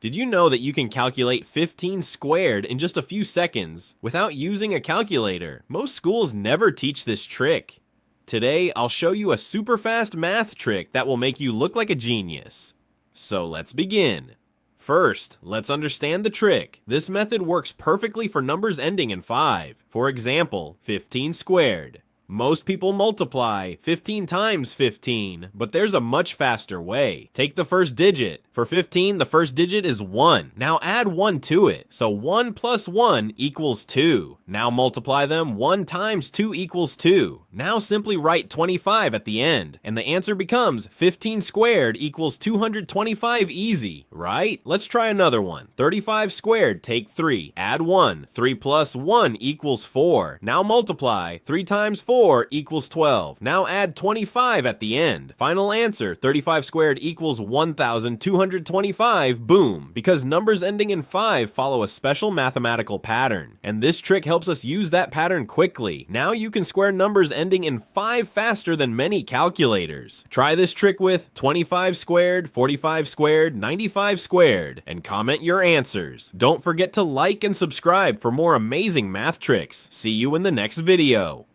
Did you know that you can calculate 15 squared in just a few seconds without using a calculator? Most schools never teach this trick. Today, I'll show you a super fast math trick that will make you look like a genius. So let's begin. First, let's understand the trick. This method works perfectly for numbers ending in 5. For example, 15 squared. Most people multiply 15 times 15, but there's a much faster way. Take the first digit. For 15, the first digit is 1. Now add 1 to it. So 1 plus 1 equals 2. Now multiply them. 1 times 2 equals 2. Now simply write 25 at the end, and the answer becomes 15 squared equals 225 easy, right? Let's try another one. 35 squared, take 3. Add 1. 3 plus 1 equals 4. Now multiply. 3 times 4 equals 12. Now add 25 at the end. Final answer, 35 squared equals 1,225, boom. Because numbers ending in 5 follow a special mathematical pattern, and this trick helps us use that pattern quickly. Now you can square numbers ending in 5 faster than many calculators. Try this trick with 25 squared, 45 squared, 95 squared, and comment your answers. Don't forget to like and subscribe for more amazing math tricks. See you in the next video.